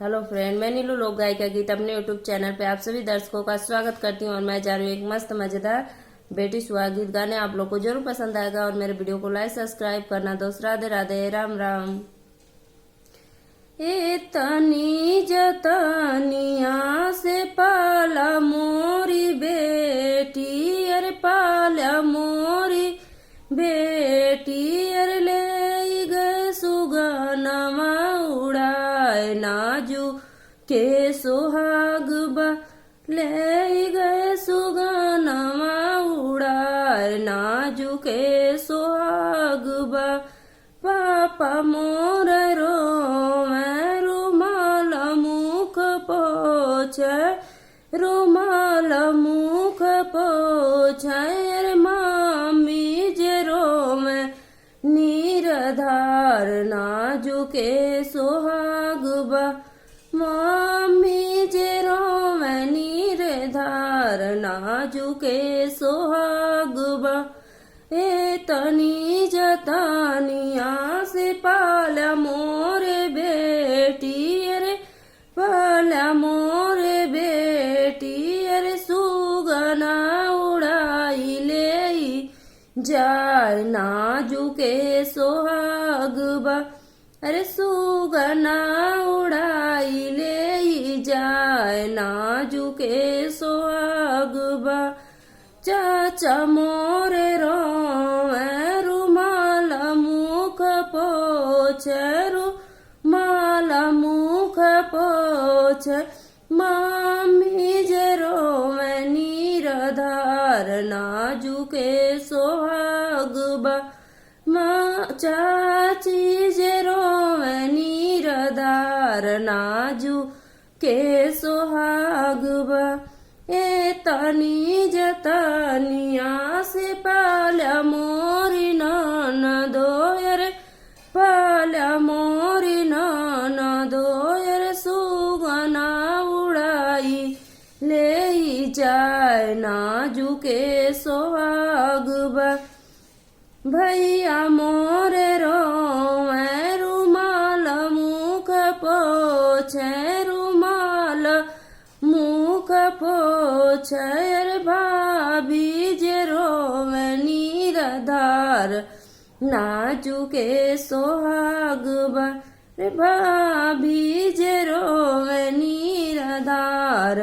Hello friend, मैं नीलू लोक गायिका गीत अपने यूट्यूब चैनल पे आप सभी दर्शकों का स्वागत करती हूँ। और मैं जा रही हूँ एक मस्त मजेदार बेटी सुहाग गीत गाने। आप लोग को जरूर पसंद आएगा और मेरे वीडियो को लाइक सब्सक्राइब करना। दोस्त राधे राधे, राम राम। ए तनी जतनिया से पाला मोरी बेटी, अरे पाला मोरी बेटी, अरे ले गए सुगनमा उड़ाए नाजू के सुहाग बा, ले गए सुगनमा उड़ाए नाजू के सुहाग बा। पापा मोर रोवे रुमाल मुख पोछे, रुमाल मुख पोछे, रे मामी जे रोवे नीरधार नाजू के सुहाग बा। मामी जे रोवे नीरधार नाजू के सुहाग बा। ए तनी जतनिया से पाला मोरे बेटी, अरे पाला मोरे बेटी, अरे सुगना उड़ाई ले जाए नाजू के सुहाग बा। अरे सुगना उड़ाई ले जाए नाजू के सुहाग बा। चाचा मोरे रोवे रुमाल मुख पोछे, रुमाल मुख पोछे, मामी जे रोवे नीरधार नाजू के सुहाग बा। चाची जे रोवे नीरधार नाजू के सुहाग बा। ए तनी जतनिया से पाला मोरी ननदो, अरे पाला मोरी ननदो, अरे सुगना उड़ाई ले जाए नाजू के सुहाग बा। भैया मोरे रोवे रुमाल मुख पोछे, रुमाल मुख पोछे, रे भाभी जे रोवे नीरधार नाजू के सुहाग बा। रे भाभी जे रोवे नीरधार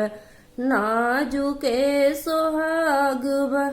नाजू के सुहाग बा।